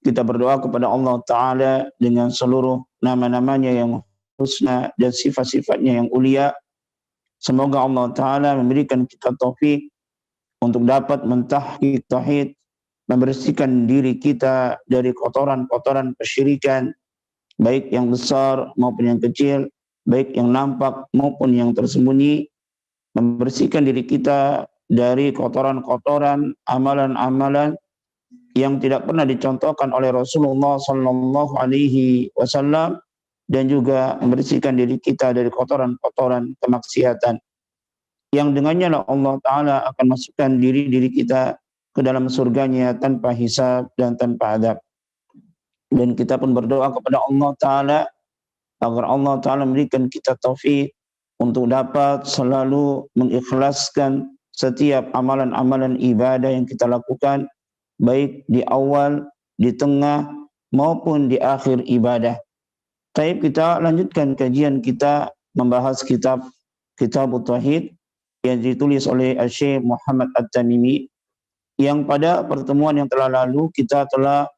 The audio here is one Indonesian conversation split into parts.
Kita berdoa kepada Allah Ta'ala dengan seluruh nama-namanya yang husna dan sifat-sifatnya yang ulia. Semoga Allah Ta'ala memberikan kita taufik untuk dapat mentahqiq tauhid, membersihkan diri kita dari kotoran-kotoran kesyirikan, baik yang besar maupun yang kecil, baik yang nampak maupun yang tersembunyi, membersihkan diri kita dari kotoran-kotoran amalan-amalan yang tidak pernah dicontohkan oleh Rasulullah Sallallahu Alaihi Wasallam, dan juga membersihkan diri kita dari kotoran-kotoran kemaksiatan yang dengannya Allah Ta'ala akan masukkan diri kita ke dalam surganya tanpa hisab dan tanpa adab. Dan kita pun berdoa kepada Allah Ta'ala agar Allah Ta'ala memberikan kita taufik untuk dapat selalu mengikhlaskan setiap amalan-amalan ibadah yang kita lakukan, baik di awal, di tengah, maupun di akhir ibadah. Baik, kita lanjutkan kajian kita membahas kitab Tauhid yang ditulis oleh Syekh Muhammad At-Tamimi, yang pada pertemuan yang telah lalu kita telah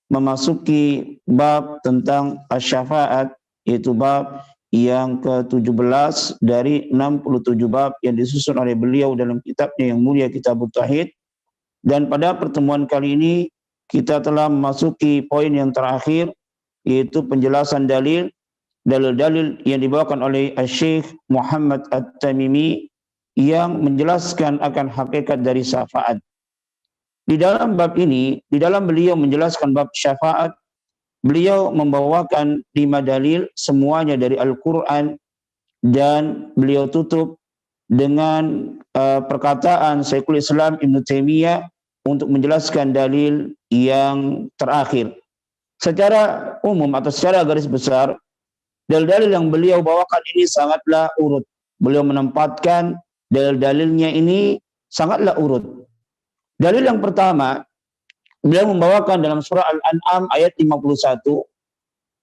memasuki bab tentang asy-syafaat, yaitu bab yang ke-17 dari 67 bab yang disusun oleh beliau dalam kitabnya yang mulia, Kitab Tauhid. Dan pada pertemuan kali ini kita telah memasuki poin yang terakhir, yaitu penjelasan dalil-dalil yang dibawakan oleh Syekh Muhammad At-Tamimi yang menjelaskan akan hakikat dari syafaat. Di dalam bab ini, di dalam beliau menjelaskan bab syafaat, beliau membawakan 5 dalil, semuanya dari Al-Quran, dan beliau tutup dengan perkataan Syekhul Islam Ibn Taimiyah untuk menjelaskan dalil yang terakhir. Secara umum atau secara garis besar, dalil-dalil yang beliau bawakan ini sangatlah urut. Beliau menempatkan dalil-dalilnya ini sangatlah urut. Dalil yang pertama, beliau membawakan dalam surah Al-An'am ayat 51,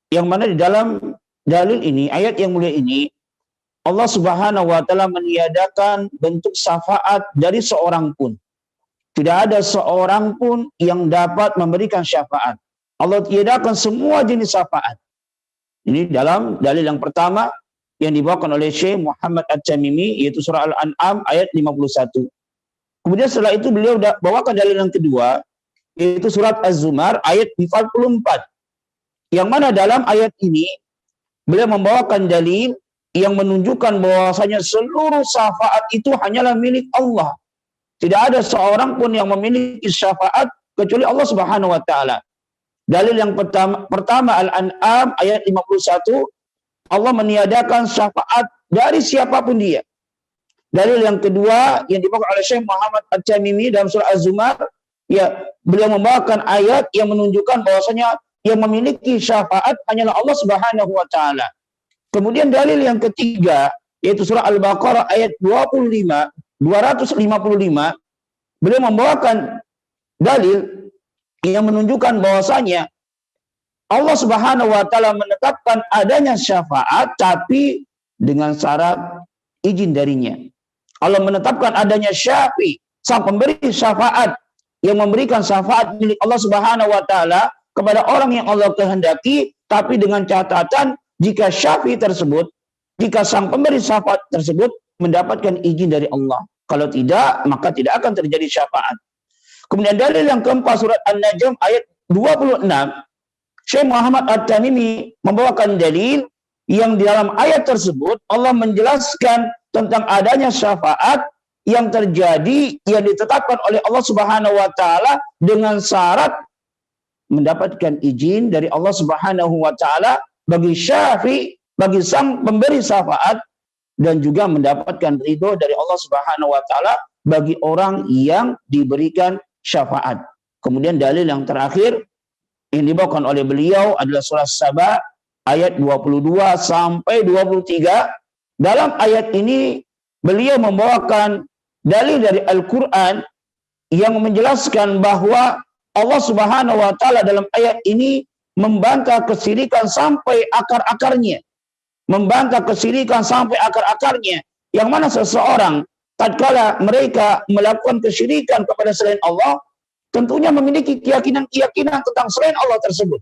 yang mana di dalam dalil ini, ayat yang mulia ini, Allah Subhanahu wa Ta'ala meniadakan bentuk syafaat dari seorang pun. Tidak ada seorang pun yang dapat memberikan syafaat. Allah tiadakan semua jenis syafaat. Ini dalam dalil yang pertama yang dibawakan oleh Syekh Muhammad At-Tamimi, yaitu surah Al-An'am ayat 51. Kemudian setelah itu beliau bawakan dalil yang kedua, yaitu surat Az-Zumar ayat 44. Yang mana dalam ayat ini beliau membawakan dalil yang menunjukkan bahwasanya seluruh syafaat itu hanyalah milik Allah. Tidak ada seorang pun yang memiliki syafaat kecuali Allah Subhanahu wa Ta'ala. Dalil yang pertama Al-An'am ayat 51, Allah meniadakan syafaat dari siapapun dia. Dalil yang kedua yang dibawakan oleh Syekh Muhammad At-Tamimi dalam surah Az-Zumar, ya, beliau membawakan ayat yang menunjukkan bahwasanya yang memiliki syafaat hanyalah Allah Subhanahu wa Ta'ala. Kemudian dalil yang ketiga yaitu surah Al-Baqarah ayat 255, beliau membawakan dalil yang menunjukkan bahwasanya Allah Subhanahu wa Ta'ala menetapkan adanya syafaat tapi dengan syarat izin darinya. Allah menetapkan adanya syafi, sang pemberi syafaat, yang memberikan syafaat milik Allah Subhanahu wa Ta'ala kepada orang yang Allah kehendaki, tapi dengan catatan jika syafi tersebut, jika sang pemberi syafaat tersebut mendapatkan izin dari Allah. Kalau tidak, maka tidak akan terjadi syafaat. Kemudian dalil yang keempat surat An-Najm ayat 26, Syekh Muhammad At-Tamimi membawakan dalil yang di dalam ayat tersebut Allah menjelaskan tentang adanya syafaat yang terjadi, yang ditetapkan oleh Allah Subhanahu wa Ta'ala dengan syarat mendapatkan izin dari Allah Subhanahu wa Ta'ala bagi syafi, bagi sang pemberi syafaat, dan juga mendapatkan ridho dari Allah Subhanahu wa Ta'ala bagi orang yang diberikan syafaat. Kemudian dalil yang terakhir yang dibawakan oleh beliau adalah surah Saba ayat 22 sampai 23. Dalam ayat ini beliau membawakan dalil dari Al-Quran yang menjelaskan bahwa Allah Subhanahu wa Ta'ala dalam ayat ini membantah kesyirikan sampai akar-akarnya. Membantah kesyirikan sampai akar-akarnya, yang mana seseorang tatkala mereka melakukan kesyirikan kepada selain Allah, tentunya memiliki keyakinan-keyakinan tentang selain Allah tersebut.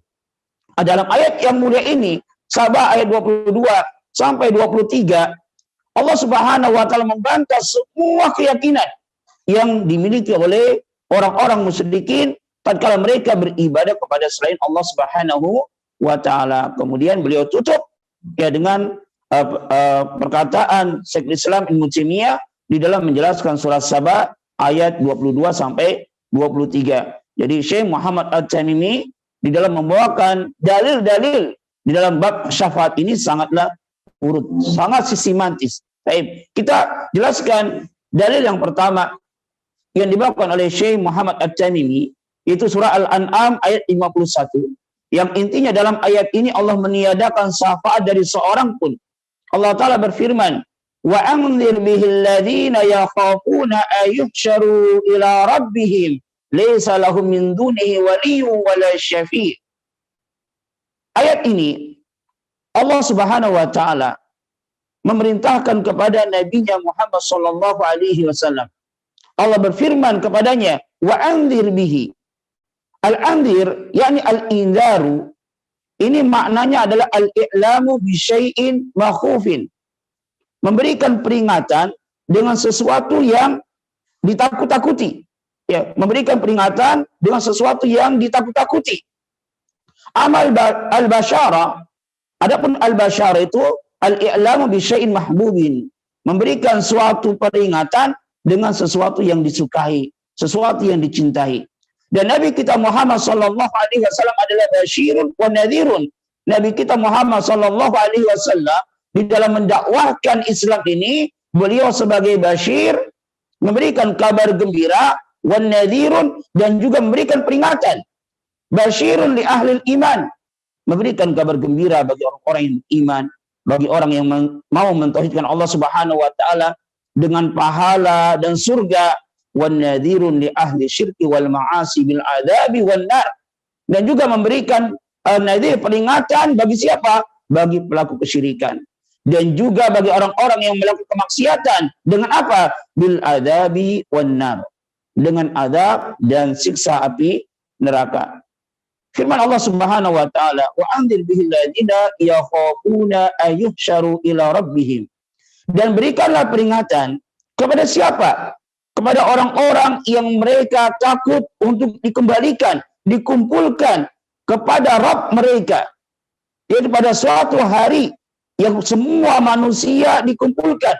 Dalam ayat yang mulia ini, Sabah ayat 22 sampai 23, Allah Subhanahu wa taala membantah semua keyakinan yang dimiliki oleh orang-orang musyrikin tatkala mereka beribadah kepada selain Allah Subhanahu wa taala. Kemudian beliau tutup ya dengan perkataan Syekhul Islam Ibnu Taimiyah di dalam menjelaskan surat Sabah ayat 22 sampai 23. Jadi Syekh Muhammad At-Tamimi di dalam membawakan dalil-dalil di dalam bab syafaat ini sangatlah urut, sangat sistematis. Baik, kita jelaskan dalil yang pertama yang dibawakan oleh Syekh Muhammad At-Tamimi, itu surah Al-An'am ayat 51. Yang intinya dalam ayat ini Allah meniadakan syafaat dari seorang pun. Allah Ta'ala berfirman, wa anzir bihil ladzina yakhafuna ayyuhsyaru ila rabbihim laisa lahum min dunihi waliyyun wala syafi'. Ayat ini Allah Subhanahu wa taala memerintahkan kepada nabinya Muhammad sallallahu alaihi wasallam. Allah berfirman kepadanya, wa anzir bihi. Al-anzir yakni al-inzaru, ini maknanya adalah al-i'lamu bi syai'in makhufin. Memberikan peringatan dengan sesuatu yang ditakut-takuti. Ya, memberikan peringatan dengan sesuatu yang ditakut-takuti. Amal al-basyara, adapun al-basyara itu al-i'lamu bi syai'in mahbubin, memberikan suatu peringatan dengan sesuatu yang disukai, sesuatu yang dicintai. Dan Nabi kita Muhammad sallallahu alaihi wasallam adalah basyirun wa nadhirun. Nabi kita Muhammad sallallahu alaihi wasallam di dalam mendakwahkan Islam ini, beliau sebagai basyir, memberikan kabar gembira, wa nadhirun, dan juga memberikan peringatan. Basyirun li ahli iman, memberikan kabar gembira bagi orang-orang yang iman, bagi orang yang mau mentauhidkan Allah Subhanahu wa taala dengan pahala dan surga. Wan nadhirun li ahli syirki wal ma'asi bil adabi wan nar, dan juga memberikan nadhir peringatan bagi siapa? Bagi pelaku kesyirikan, dan juga bagi orang-orang yang melakukan kemaksiatan dengan apa? Bil adabi wan nar, dengan adab dan siksa api neraka. Firman Allah Subhanahu wa taala, wa anzir bihil ladzina yakhafuna ayyuhsyaru ila rabbihim, dan berikanlah peringatan kepada siapa? Kepada orang-orang yang mereka takut untuk dikembalikan, dikumpulkan kepada Rabb mereka. Yaitu pada suatu hari yang semua manusia dikumpulkan.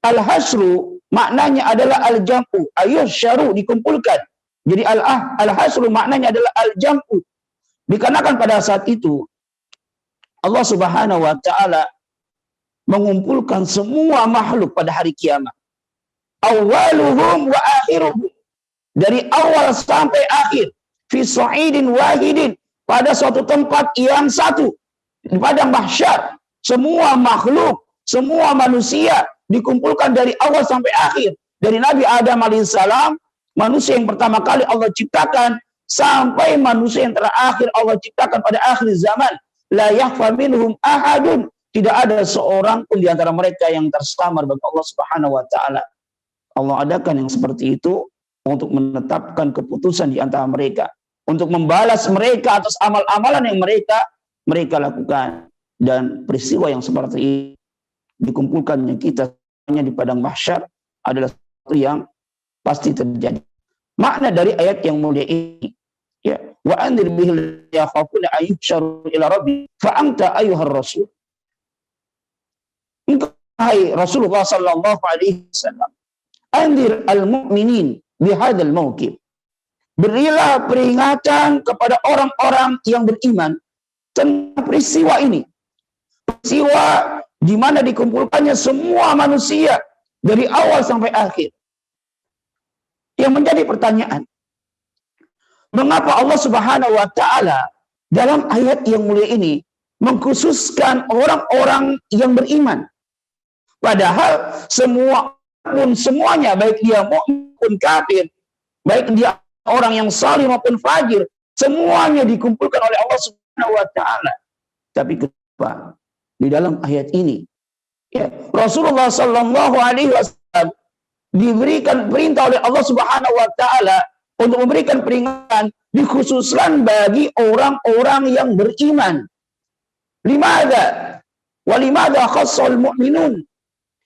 Al-hasru maknanya adalah al-jam'u, ayyuhsyaru, dikumpulkan. Jadi al-hasru maknanya adalah al-jam'u. Dikarenakan pada saat itu Allah Subhanahu wa taala mengumpulkan semua makhluk pada hari kiamat. Awaluhum wa akhiruhum, dari awal sampai akhir, fi sa'idin wahidin, pada suatu tempat yang satu, di padang mahsyar. Semua makhluk, semua manusia dikumpulkan dari awal sampai akhir, dari Nabi Adam alaihissalam, manusia yang pertama kali Allah ciptakan, sampai manusia yang terakhir Allah ciptakan pada akhir zaman. La yakhfa minhum ahadun, tidak ada seorang pun di antara mereka yang tersamar bagi Allah Subhanahu wa taala. Allah adakan yang seperti itu untuk menetapkan keputusan di antara mereka, untuk membalas mereka atas amal-amalan yang mereka lakukan. Dan peristiwa yang seperti ini, dikumpulkannya kita hanya di padang mahsyar, adalah sesuatu yang pasti terjadi. Makna dari ayat yang mulia ini, ya, wa anzir bihil yakhafuna ayyuhsyaru ila rabbi fa anta ayyuhar rasul. Engkau hai Rasulullah sallallahu alaihi wasallam, anzir al-mu'minin bihadzal mauqif. Berilah peringatan kepada orang-orang yang beriman tentang peristiwa ini. Peristiwa di mana dikumpulkannya semua manusia dari awal sampai akhir. Yang menjadi pertanyaan, mengapa Allah Subhanahu wa taala dalam ayat yang mulia ini mengkhususkan orang-orang yang beriman? Padahal semuanya, baik dia mukmin maupun kafir, baik dia orang yang salih maupun fajir, semuanya dikumpulkan oleh Allah Subhanahu wa taala. Tapi kenapa di dalam ayat ini, ya, Rasulullah sallallahu alaihi wasallam diberikan perintah oleh Allah Subhanahu wa taala untuk memberikan peringatan dikhususkan bagi orang-orang yang beriman. Limada? Walimada khassal mu'minun?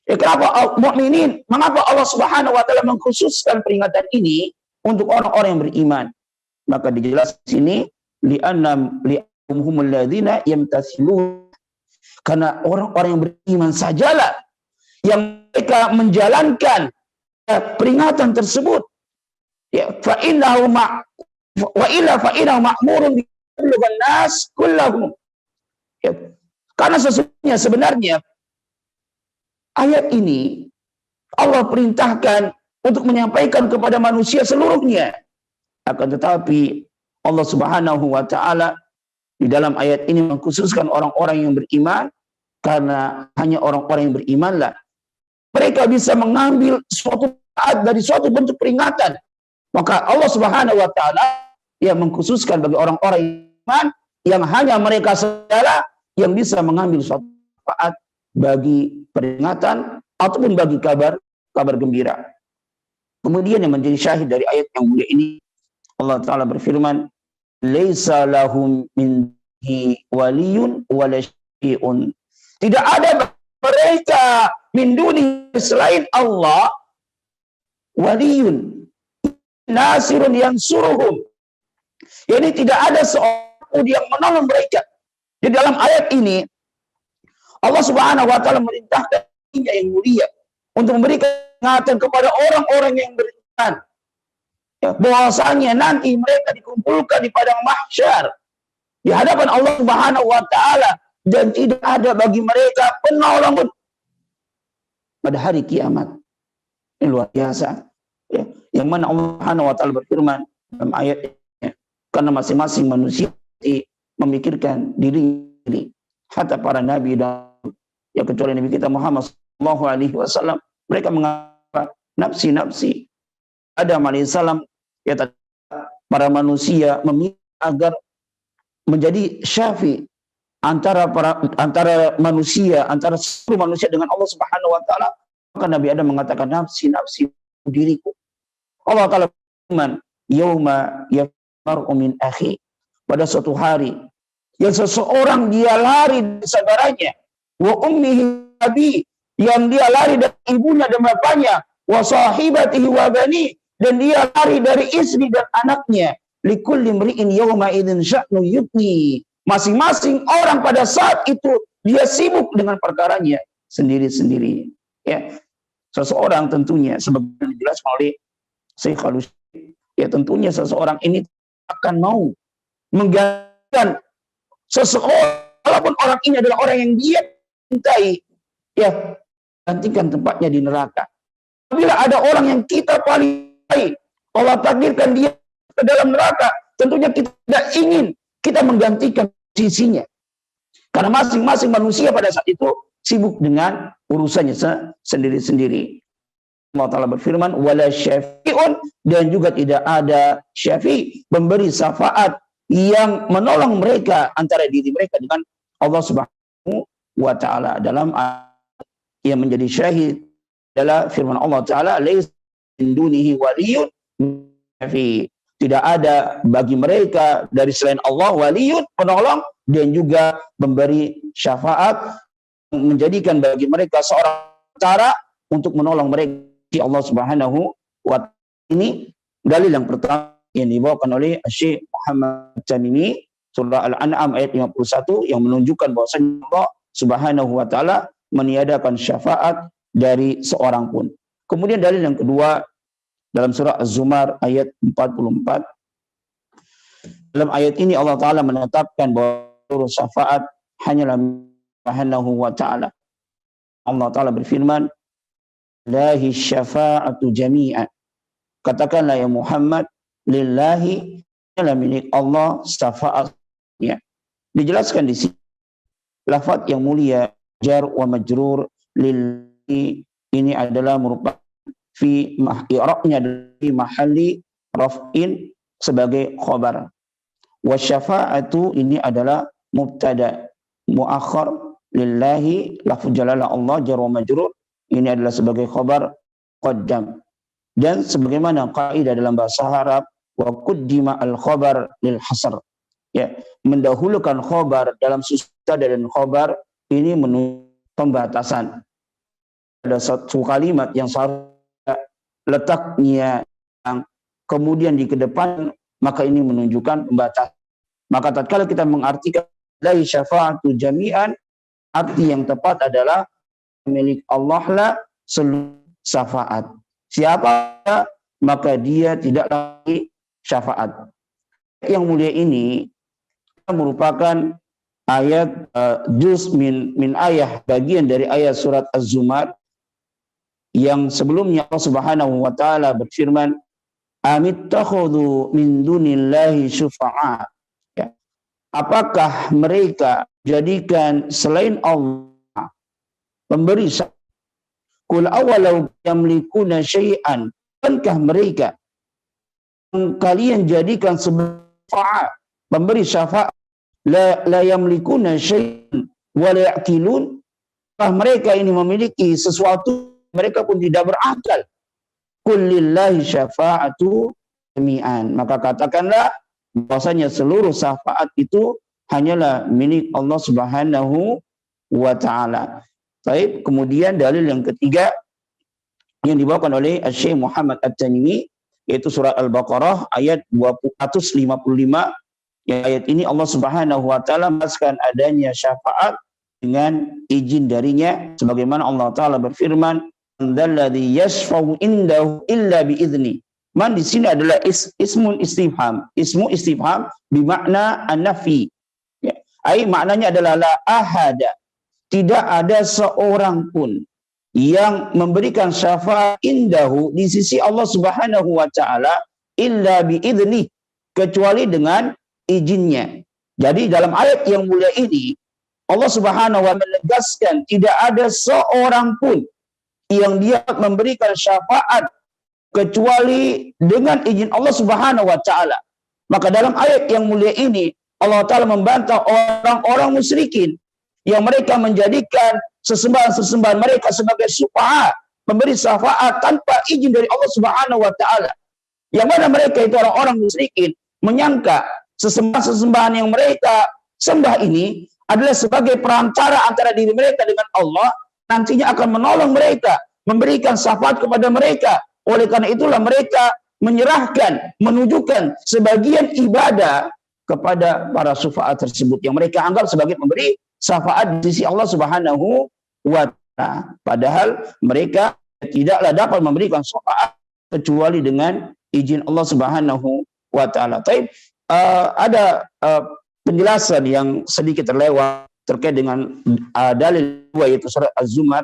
Kenapa mukminin? Mengapa Allah Subhanahu wa taala mengkhususkan peringatan ini untuk orang-orang yang beriman? Maka dijelaskan di sini li'annahumul ladzina yamtathilun, karena orang-orang yang beriman sajalah yang mereka menjalankan peringatan tersebut. Ya, fa innahu ma'murun bi nas kullahum. Ya, karena sebenarnya ayat ini Allah perintahkan untuk menyampaikan kepada manusia seluruhnya. Akan tetapi Allah Subhanahu wa taala di dalam ayat ini mengkhususkan orang-orang yang beriman, karena hanya orang-orang yang berimanlah mereka bisa mengambil suatu dari suatu bentuk peringatan. Maka Allah Subhanahu wa taala yang mengkhususkan bagi orang-orang yang beriman, yang hanya mereka saja yang bisa mengambil suatu manfaat bagi peringatan ataupun bagi kabar gembira. Kemudian yang menjadi syahid dari ayat yang mulia ini, Allah Ta'ala berfirman, laisa lahum min waliyun wala syai'un. Tidak ada mereka min duni selain Allah waliyun nasirun yang suruhum. Jadi tidak ada seorang yang menolong mereka. Di dalam ayat ini Allah Subhanahu wa taala merintahkan yang mulia untuk memberikan peringatan kepada orang-orang yang beriman, ya, bahwasanya nanti mereka dikumpulkan di padang mahsyar di hadapan Allah Subhanahu wa taala, dan tidak ada bagi mereka penolong pada hari kiamat. Ini luar biasa, ya. Yang mana Allah Subhanahu wa taala berfirman dalam ayat ini, karena masing-masing manusia memikirkan diri sendiri. Hatta para nabi dan ya kecuali Nabi kita Muhammad sallallahu alaihi wasallam, mereka mengatakan nafsi. Adam alaihissalam, ya, para manusia meminta agar menjadi syafi antara manusia, antara seluruh manusia dengan Allah Subhanahu wa taala. Maka Nabi Adam mengatakan nafsi diriku. Allah taala berfirman, yauma yafirru min akhi, pada suatu hari yang seseorang dia lari dari saudaranya, wa ummihi abi, yang dia lari dari ibunya dan bapaknya, wa sahibatihi wa bani, dan dia lari dari istri dan anaknya. Likulli mri'in yawma idzin sya'nu yutni. Masing-masing orang pada saat itu dia sibuk dengan perkaranya sendiri-sendiri. Ya, seseorang tentunya sebagaimana dijelaskan oleh Syekh Al-Utsaimin, ya tentunya seseorang ini akan mau menggantikan seseorang, walaupun orang ini adalah orang yang dia cintai, ya, gantikan tempatnya di neraka. Apabila ada orang yang kita paling baik, Allah takdirkan dia ke dalam neraka, tentunya kita tidak ingin kita menggantikan sisinya. Karena masing-masing manusia pada saat itu sibuk dengan urusannya sendiri-sendiri. Allah Ta'ala berfirman, wala syafi'un, dan juga tidak ada syafi', memberi syafaat yang menolong mereka antara diri mereka dengan Allah Subhanahu wa taala. Dalam ayat yang menjadi syahid adalah firman Allah Ta'ala, laisa min dunihi waliyun, tidak ada bagi mereka dari selain Allah waliyun, penolong, dan juga memberi syafaat, menjadikan bagi mereka seorang cara untuk menolong mereka di Allah Subhanahu wa taala. Ini dalil yang pertama yang dibawakan oleh Syekh Muhammad Tamimi, surah Al-An'am ayat 51, yang menunjukkan bahwasanya Allah Subhanahu wa taala meniadakan syafaat dari seorang pun. Kemudian dalil yang kedua dalam surah Az-Zumar ayat 44. Dalam ayat ini Allah Ta'ala menetapkan bahwa syafaat hanyalah Subhanahu wa ta'ala. Allah Ta'ala berfirman, lillahi syafa'atu jami'an. Katakanlah ya Muhammad, lillahi, adalah milik Allah syafaatnya. Dijelaskan di sini lafaz yang mulia jar wa majrur lillahi ini adalah merupakan fi i'rabnya dari mahalli raf'in sebagai khabar. Wa syafa'atu ini adalah mubtada muakhar lillahi, lafaz jalalah Allah jar wa majrur ini adalah sebagai khabar qaddam. Dan sebagaimana kaidah dalam bahasa Arab, wa quddima al-khabar lil hasr. Ya, mendahulukan khabar dalam susah dan khabar ini menunjukkan pembatasan. Ada satu kalimat yang seharusnya letaknya yang kemudian di kedepan, maka ini menunjukkan pembatasan. Maka tatkala kita mengartikan la syafa'atu jami'an, arti yang tepat adalah milik Allah lah seluruh syafaat. Siapa maka dia tidak lagi syafaat. Yang mulia ini merupakan ayat juz min ayah, bagian dari ayat surat Az-Zumar yang sebelumnya Allah Subhanahu wa taala berfirman, amittakhadhu min dunillahi syufa'a. Ya. Apakah mereka jadikan selain Allah pemberi syafaat? Qul awalau yamlikuna syai'an, bukankah mereka yang kalian jadikan sebagai pemberi syafaat, la yamlikuna syai'an wa la ya'qilun, mereka ini memiliki sesuatu, mereka pun tidak berakal. Qul lillahi syafa'atu jami'an, maka katakanlah bahwasanya seluruh syafaat itu hanyalah milik Allah Subhanahu wa taala. Baik, kemudian dalil yang ketiga yang dibawakan oleh Syekh Muhammad At-Tamimi, yaitu surah Al-Baqarah ayat 255. Ya, ayat ini Allah Subhanahu wa taala menjelaskan adanya syafaat dengan izin darinya, sebagaimana Allah taala berfirman, "Dzalladzi yashfa'u indahu illa biizni." Man di sini adalah ismun istifham. Ismu istifham bermakna an-nafi. Ya, maknanya adalah la ahada. Tidak ada seorang pun yang memberikan syafaat indahu di sisi Allah Subhanahu wa taala illa biizni, kecuali dengan izinnya. Jadi dalam ayat yang mulia ini Allah Subhanahu wa taala menegaskan tidak ada seorang pun yang dia memberikan syafaat kecuali dengan izin Allah Subhanahu wa taala. Maka dalam ayat yang mulia ini Allah taala membantah orang-orang musyrikin yang mereka menjadikan sesembahan-sesembahan mereka sebagai syufa'a, memberi syafaat tanpa izin dari Allah Subhanahu wa taala. Yang mana mereka itu orang-orang musyrikin menyangka sesembahan-sesembahan yang mereka sembah ini adalah sebagai perantara antara diri mereka dengan Allah, nantinya akan menolong mereka, memberikan syafaat kepada mereka. Oleh karena itulah mereka menyerahkan, menunjukkan sebagian ibadah kepada para syufaat tersebut yang mereka anggap sebagai memberi syafaat di sisi Allah Subhanahu wa taala. Padahal mereka tidaklah dapat memberikan syafaat kecuali dengan izin Allah Subhanahu wa taala. Tapi ada penjelasan yang sedikit terlewat terkait dengan dalil dua, yaitu surat Az-Zumar,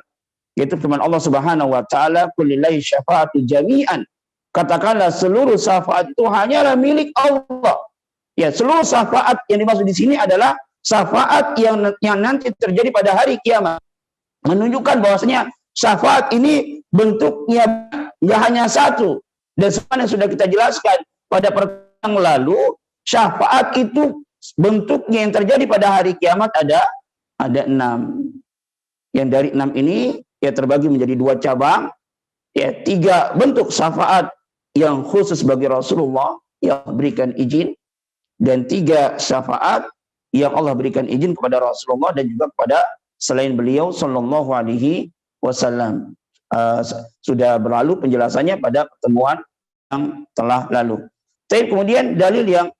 yaitu firman Allah Subhanahu wa taala, qul lillahi syafa'atu jami'an. Katakanlah seluruh syafaat itu hanyalah milik Allah. Ya, seluruh syafaat yang dimaksud di sini adalah syafaat yang nanti terjadi pada hari kiamat. Menunjukkan bahwasanya syafaat ini bentuknya nggak hanya satu. Dan sebenarnya sudah kita jelaskan pada pertemuan yang lalu, syafaat itu bentuknya yang terjadi pada hari kiamat ada 6. Yang dari 6 ini ya terbagi menjadi 2 cabang. Ya, 3 bentuk syafaat yang khusus bagi Rasulullah yang berikan izin, dan 3 syafaat yang Allah berikan izin kepada Rasulullah dan juga kepada selain beliau sallallahu alaihi wasallam. Sudah berlalu penjelasannya pada pertemuan yang telah lalu. Tapi kemudian dalil yang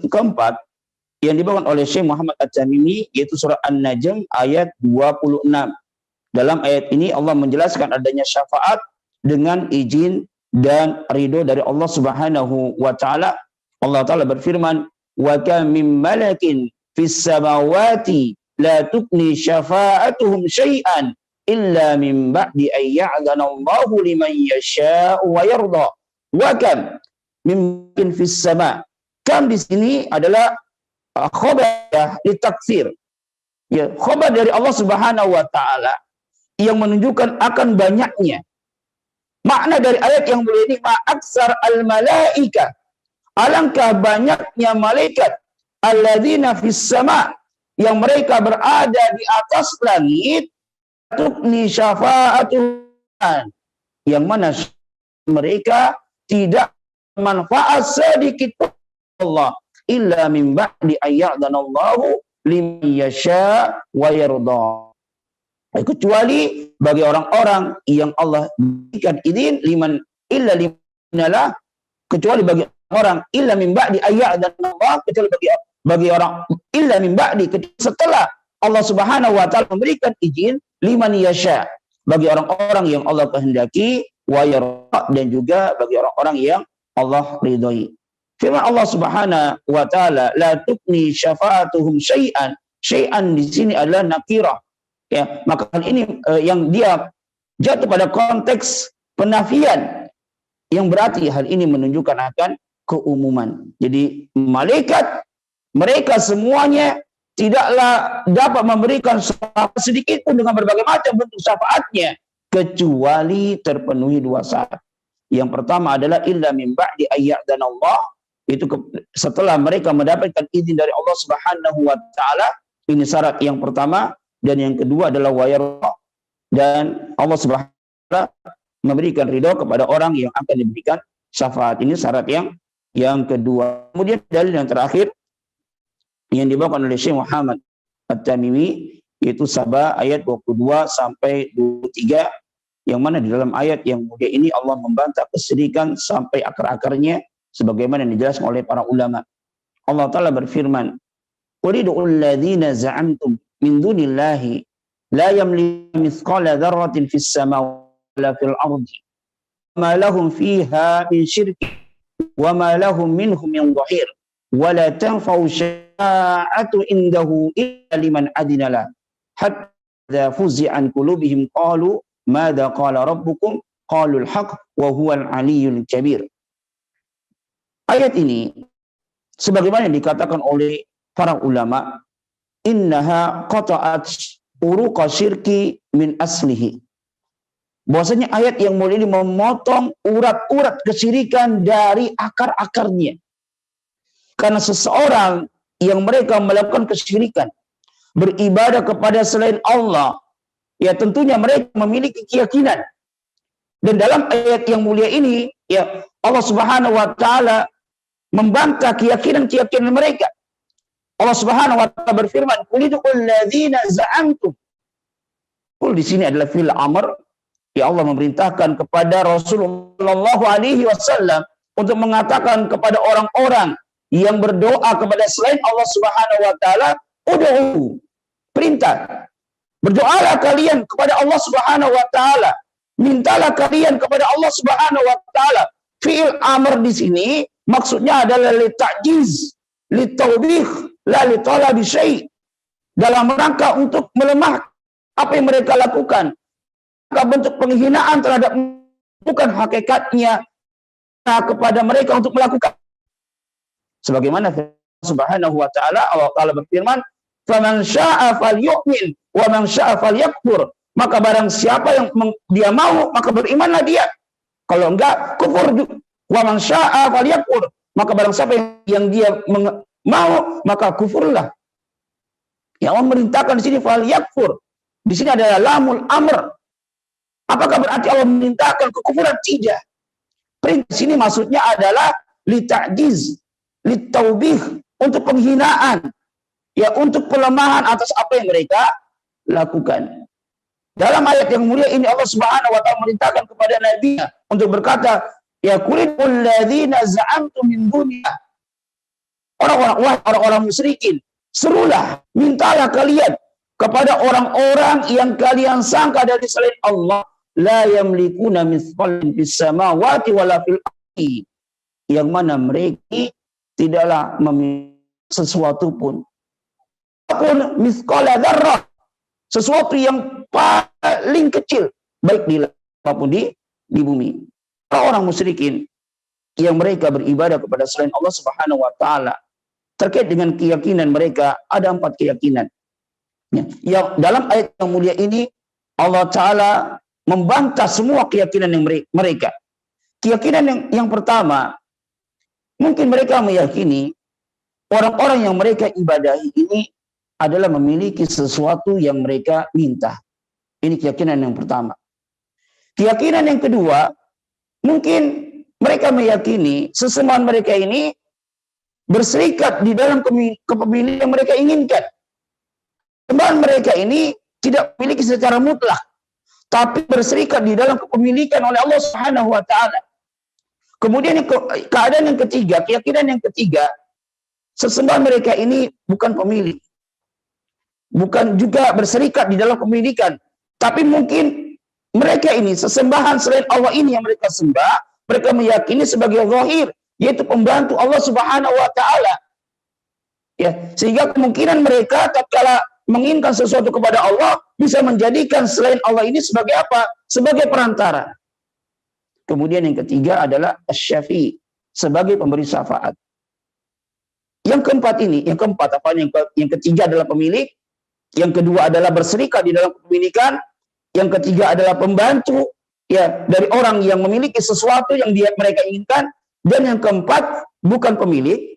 keempat yang dibawakan oleh Syekh Muhammad At-Tamimi, yaitu surah An-Najm ayat 26. Dalam ayat ini Allah menjelaskan adanya syafaat dengan izin dan ridho dari Allah Subhanahu wa taala. Allah taala berfirman, wa kam min malakin fis samawati la tughni syafa'atuhum syai'an illa min ba'di an ya'dhana Allahu liman yasha'u wa yarda. Wa kam min malakin fis sama'. Kam di sini adalah khabar litaktsir. Ya, khabar dari Allah Subhanahu wa taala yang menunjukkan akan banyaknya. Makna dari ayat yang mulia ini, ma'aksar al-malaika, alangkah banyaknya malaikat, alladzina fis sama', yang mereka berada di atas langit, tukni syafa'atuhan, yang mana mereka tidak manfaat sedikit pun Allah illa min ba'di ayya'danallahu liman yasha wa yarda. Kecuali bagi orang-orang yang Allah berikan izin kecuali bagi orang illa min ba'di ayya'danallahu, kecuali bagi orang illa min ba'di, setelah Allah Subhanahu wa taala memberikan izin liman yasha, bagi orang-orang yang Allah kehendaki, wa yarda, dan juga bagi orang-orang yang Allah ridhoi. Firman Allah Subhanahu wa taala, la tukni syafa'atuhum syai'an. Syai'an di sini adalah nakirah. Ya, maka ini yang dia jatuh pada konteks penafian, yang berarti hal ini menunjukkan akan keumuman. Jadi malaikat mereka semuanya tidaklah dapat memberikan syafaat sedikit pun dengan berbagai macam bentuk syafaatnya, kecuali terpenuhi dua syarat. Yang pertama adalah illa min ba'di ayya'danallah, itu setelah mereka mendapatkan izin dari Allah Subhanahu wa taala. Ini syarat yang pertama. Dan yang kedua adalah wayarah, dan Allah Subhanahu wa taala memberikan ridho kepada orang yang akan diberikan syafaat. Ini syarat yang kedua. Kemudian dalil yang terakhir yang dibawakan oleh Syekh Muhammad At-Tamimi, yaitu Sabah ayat 22 sampai 23, yang mana di dalam ayat yang mulia ini Allah membantah kesyirikan sampai akar-akarnya sebagaimana dijelaskan oleh para ulama. Allah taala berfirman, "Qul ud'ul ladzina za'amtum min dunillahi la yamliku mithqala dzarratin fis samawati wala fil ardi ma lahum fiha min syirk wa ma lahum minhum min dhahir wa la tanfa'u syafa'atu indahu illa liman adina la hatta fuzi'a an qulubihim qalu madza qala rabbukum qalul haqq wa huwal aliyyul kabir." Ayat ini sebagaimana dikatakan oleh para ulama, innaha qata'at uruqa syirki min aslihi. Bahwasanya ayat yang mulia ini memotong urat-urat kesyirikan dari akar-akarnya. Karena seseorang yang mereka melakukan kesyirikan, beribadah kepada selain Allah, ya tentunya mereka memiliki keyakinan. Dan dalam ayat yang mulia ini, ya Allah Subhanahu wa taala membantah keyakinan-keyakinan mereka. Allah Subhanahu wa taala berfirman, "Qul ud'ul ladzina za'amtum." Qul di sini adalah fil amr. Ya Allah memerintahkan kepada Rasulullah sallallahu alaihi wasallam untuk mengatakan kepada orang-orang yang berdoa kepada selain Allah Subhanahu wa taala, ud'u, perintah. Berdoalah kalian kepada Allah Subhanahu wa taala. Mintalah kalian kepada Allah Subhanahu wa taala. Fi'il amr di sini maksudnya adalah li ta'jiz, li tawbih, la li talabi syai', dalam rangka untuk melemah apa yang mereka lakukan, bentuk penghinaan terhadap bukan hakikatnya kepada mereka untuk melakukan. Sebagaimana Subhanahu wa taala, Allah taala berfirman, "Faman syaa'a falyu'min wa man syaa'a falyakfur." Maka barang siapa yang dia mau, maka berimanlah dia. Kalau enggak, kufur. Wa man syaa'a falyakfur. Maka barang siapa yang dia mau, maka kufurlah. Yang Allah merintahkan di sini falyakfur. Di sini adalah lamul amr. Apakah berarti Allah merintahkan kekufuran? Tidak. Perintah sini maksudnya adalah li ta'jiz, li taubih, untuk penghinaan, ya untuk pelemahan atas apa yang mereka lakukan. Dalam ayat yang mulia ini Allah Subhanahu wa taala merintahkan kepada Nabi untuk berkata, ya qulil ladzina za'amtum min dunya. Orang-orang musyrikin, serulah, mintalah kalian kepada orang-orang yang kalian sangka dari selain Allah, la yamlikuna mithqalan fis samawati wala fil ardi, yang mana mereka tidaklah memiliki sesuatu pun mithqala dzarrah, sesuatu yang paling kecil, baik di langit maupun di bumi. Orang musyrikin yang mereka beribadah kepada selain Allah Subhanahu wa taala, terkait dengan keyakinan mereka ada 4 keyakinan. Yang dalam ayat yang mulia ini Allah taala membantah semua keyakinan yang mereka. Keyakinan yang pertama, mungkin mereka meyakini orang-orang yang mereka ibadahi ini adalah memiliki sesuatu yang mereka minta. Ini keyakinan yang pertama. Keyakinan yang kedua, mungkin mereka meyakini sesembahan mereka ini berserikat di dalam kepemilikan yang mereka inginkan. Sembahan mereka ini tidak memiliki secara mutlak, tapi berserikat di dalam kepemilikan oleh Allah Subhanahu wa taala. Kemudian keadaan yang ketiga, keyakinan yang ketiga, sesembahan mereka ini bukan pemilik. Bukan juga berserikat di dalam kepemilikan, tapi mungkin mereka ini sesembahan selain Allah ini yang mereka sembah, mereka meyakini sebagai zahir, yaitu pembantu Allah Subhanahu wa taala. Ya, sehingga kemungkinan mereka tatkala menginginkan sesuatu kepada Allah bisa menjadikan selain Allah ini sebagai apa? Sebagai perantara. Kemudian yang ketiga adalah asy-syafi', sebagai pemberi syafaat. Yang keempat ini, yang ketiga adalah pemilik, yang kedua adalah berserikat di dalam kepemilikan, yang ketiga adalah pembantu ya dari orang yang memiliki sesuatu yang mereka inginkan, dan yang keempat bukan pemilik,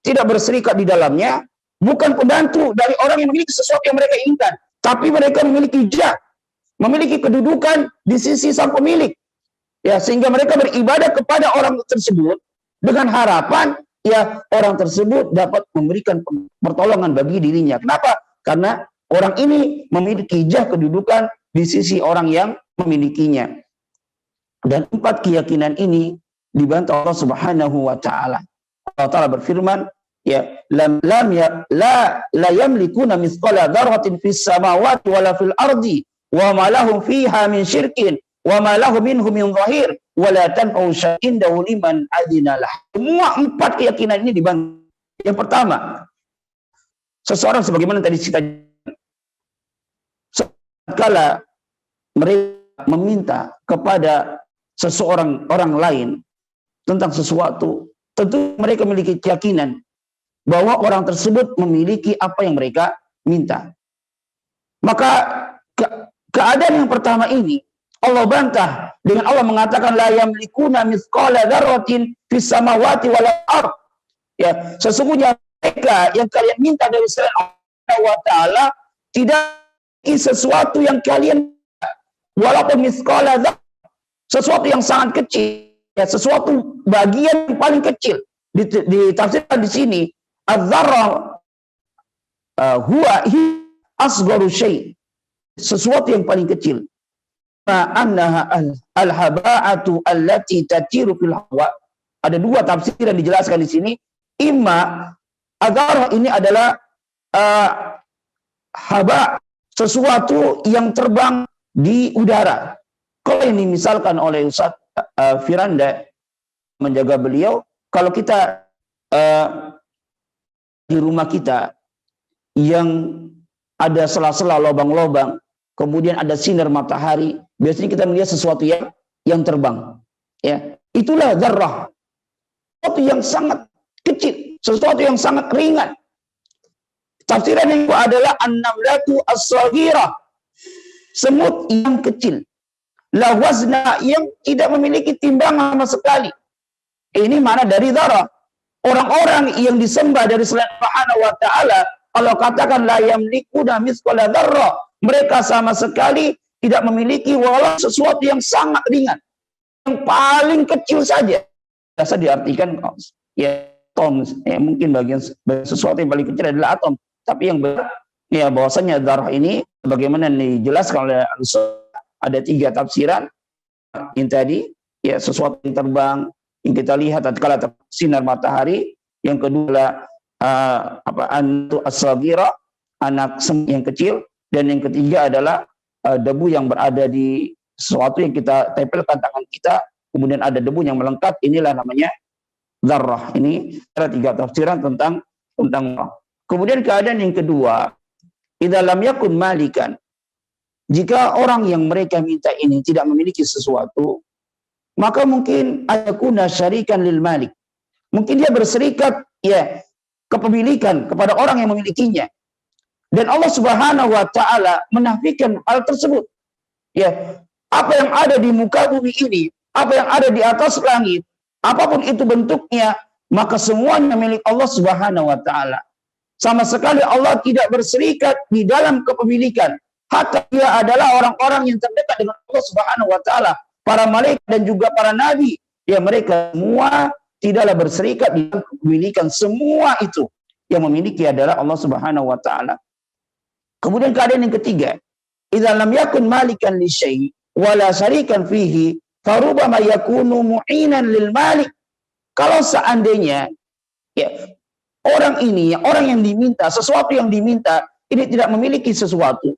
tidak berserikat di dalamnya, bukan pembantu dari orang yang memiliki sesuatu yang mereka inginkan, tapi mereka memiliki jah, memiliki kedudukan di sisi sang pemilik. Ya, sehingga mereka beribadah kepada orang tersebut dengan harapan ya orang tersebut dapat memberikan pertolongan bagi dirinya. Kenapa? Karena orang ini memiliki jah kedudukan di sisi orang yang memilikinya. Dan empat keyakinan ini dibantah Allah Subhanahu wa taala. Allah Taala berfirman, ya la yamlikuna mithqala dzarratin fis samawati wala fil ardi wa ma lahum fiha min syirkin wa ma lahum minhum min dhahir wa la tanfa'u syai'un liman adina lah. Semua empat keyakinan ini dibantah. Yang pertama, seseorang sebagaimana tadi kita kala mereka meminta kepada seseorang orang lain tentang sesuatu, tentu mereka memiliki keyakinan bahwa orang tersebut memiliki apa yang mereka minta. Maka keadaan yang pertama ini Allah bantah dengan Allah mengatakan la yamlikuna mithqala dzarratin fis samawati wal ardh. Ya, sesungguhnya mereka yang kalian minta dari selain Allah wa taala tidak sesuatu yang kalian, walaupun mithqala dzarrah, sesuatu yang sangat kecil, ya, sesuatu bagian yang paling kecil. Ditafsirkan di sini az-dzarrah huwa asgharu syai', sesuatu yang paling kecil. Annaha al-haba'atu allati tatiru fil hawa. Ada dua tafsir yang dijelaskan di sini. Imma az-dzarrah ini adalah haba, sesuatu yang terbang di udara. Kalau ini misalkan oleh Ustaz Firanda menjaga beliau, kalau kita di rumah kita yang ada sela-sela lubang-lubang, kemudian ada sinar matahari, biasanya kita melihat sesuatu yang terbang. Ya, itulah dzarrah. Sesuatu yang sangat kecil, sesuatu yang sangat ringan. Tafsiran yang kedua adalah an-namlatu as-saghirah, semut yang kecil. La wazna, yang tidak memiliki timbangan sama sekali. Ini mana dari dzarrah. Orang-orang yang disembah dari selain Subhanahu wa taala, Allah katakan la yamlikuna mithqala dzarrah. Mereka sama sekali tidak memiliki walau sesuatu yang sangat ringan, yang paling kecil saja. Biasa diartikan ya atom, ya mungkin bagian sesuatu yang paling kecil adalah atom. Tapi yang benar, ya bahwasanya dzarrah ini bagaimana dijelaskan oleh ada tiga tafsiran yang tadi, ya sesuatu yang terbang yang kita lihat tatkala sinar matahari, yang kedua antu as-saghira, anak yang kecil, dan yang ketiga adalah debu yang berada di sesuatu yang kita tempelkan tangan kita, kemudian ada debu yang melengkap, inilah namanya dzarrah. Ini ada tiga tafsiran tentang Kemudian keadaan yang kedua, idza lam yakun malikan, jika orang yang mereka minta ini tidak memiliki sesuatu, maka mungkin ayakuna syarikan lil malik. Mungkin dia berserikat ya kepemilikan kepada orang yang memilikinya. Dan Allah Subhanahu wa taala menafikan hal tersebut. Ya, apa yang ada di muka bumi ini, apa yang ada di atas langit, apapun itu bentuknya, maka semuanya milik Allah Subhanahu wa taala. Sama sekali Allah tidak berserikat di dalam kepemilikan. Hatta dia adalah orang-orang yang terdekat dengan Allah Subhanahu wa taala, para malaikat dan juga para nabi Ya mereka semua tidaklah berserikat di dalam kepemilikan semua itu. Yang memiliki adalah Allah Subhanahu wa taala. Kemudian keadaan yang ketiga, idza lam yakun malikan li syai' wala syarikan fihi, farubama yakunu mu'inan lil malik. Kalau seandainya ya orang ini, orang yang diminta, sesuatu yang diminta, ini tidak memiliki sesuatu,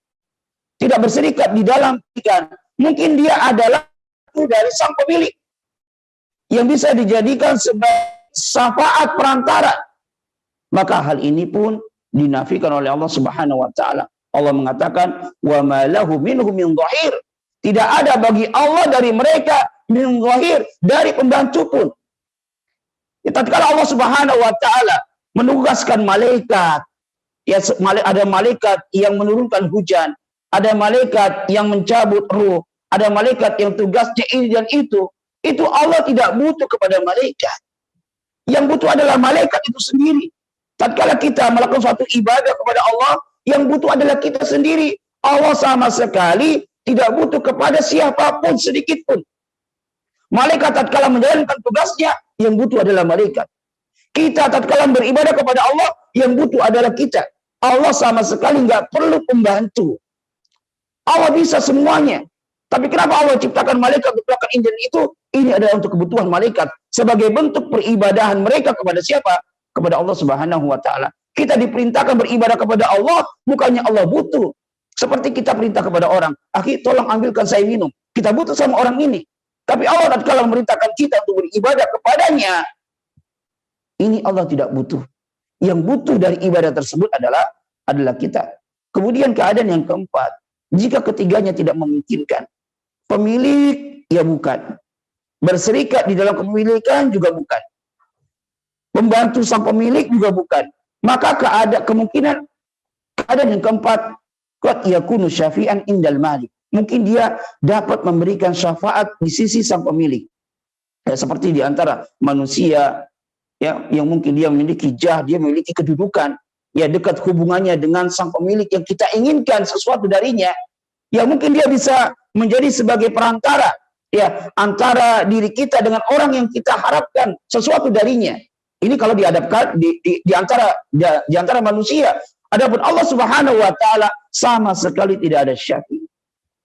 tidak berserikat di dalam ikan, mungkin dia adalah dari sang pemilik yang bisa dijadikan sebagai syafaat perantara. Maka hal ini pun dinafikan oleh Allah Subhanahu wa taala. Allah mengatakan, "Wa ma lahu minhum min dhahir." Tidak ada bagi Allah dari mereka min dhahir, dari pembantu pun. Ya, tatkala Allah Subhanahu wa taala menugaskan malaikat, ya ada malaikat yang menurunkan hujan, ada malaikat yang mencabut ruh, ada malaikat yang tugasnya ini dan itu Allah tidak butuh kepada malaikat. Yang butuh adalah malaikat itu sendiri. Tatkala kita melakukan suatu ibadah kepada Allah, yang butuh adalah kita sendiri. Allah sama sekali tidak butuh kepada siapapun sedikit pun. Malaikat tatkala menjalankan tugasnya, yang butuh adalah malaikat. Kita tatkala beribadah kepada Allah, yang butuh adalah kita. Allah sama sekali nggak perlu pembantu. Allah bisa semuanya. Tapi kenapa Allah ciptakan malaikat, ciptakan injil itu? Ini adalah untuk kebutuhan malaikat. Sebagai bentuk peribadahan mereka kepada siapa? Kepada Allah Subhanahu wa taala. Kita diperintahkan beribadah kepada Allah, bukannya Allah butuh. Seperti kita perintah kepada orang, "Akhi, tolong ambilkan saya minum." Kita butuh sama orang ini. Tapi Allah tatkala memerintahkan kita untuk beribadah kepadanya, ini Allah tidak butuh. Yang butuh dari ibadah tersebut adalah kita. Kemudian keadaan yang keempat, jika ketiganya tidak memungkinkan, pemilik ya bukan, berserikat di dalam kepemilikan juga bukan, pembantu sang pemilik juga bukan, maka kemungkinan keadaan yang keempat, qad yakunu syafi'an indal malik. Mungkin dia dapat memberikan syafaat di sisi sang pemilik. Ya, seperti di antara manusia ya yang mungkin dia memiliki jah, dia memiliki kedudukan, ya dekat hubungannya dengan sang pemilik yang kita inginkan sesuatu darinya, ya mungkin dia bisa menjadi sebagai perantara ya antara diri kita dengan orang yang kita harapkan sesuatu darinya. Ini kalau dihadapkan di antara manusia. Adapun Allah Subhanahu wa taala sama sekali tidak ada syafi'.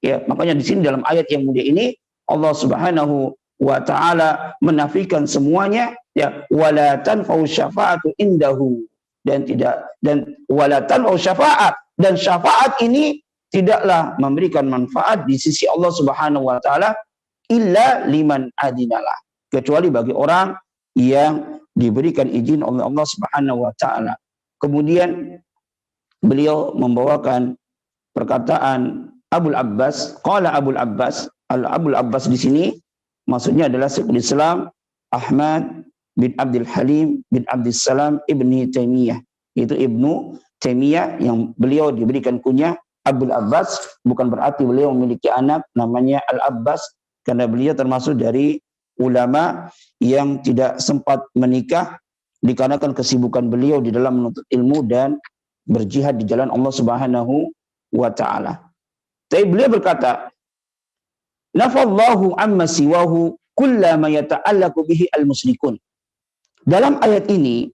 Ya, makanya di sini dalam ayat yang mulia ini Allah Subhanahu wa taala menafikan semuanya, ya, wala tanfa'u syafa'atu indahu, dan wala tanfa'u syafa'at, dan syafaat ini tidaklah memberikan manfaat di sisi Allah Subhanahu wa taala illa liman adinalah, kecuali bagi orang yang diberikan izin oleh Allah Subhanahu wa taala. Kemudian beliau membawakan perkataan Abul Abbas, qala Abul Abbas. Abul Abbas di sini maksudnya adalah Syekhul Islam Ahmad bin Abdul Halim bin Abdul Salam Ibni Taimiyah. Itu Ibnu Taimiyah yang beliau diberikan kunyah Abul Abbas, bukan berarti beliau memiliki anak namanya Al-Abbas, karena beliau termasuk dari ulama yang tidak sempat menikah dikarenakan kesibukan beliau di dalam menuntut ilmu dan berjihad di jalan Allah Subhanahu wa taala. Tapi beliau berkata, "Nafallahu amma siwahu kullama yata'allaqu bihi al-musyrikun." Dalam ayat ini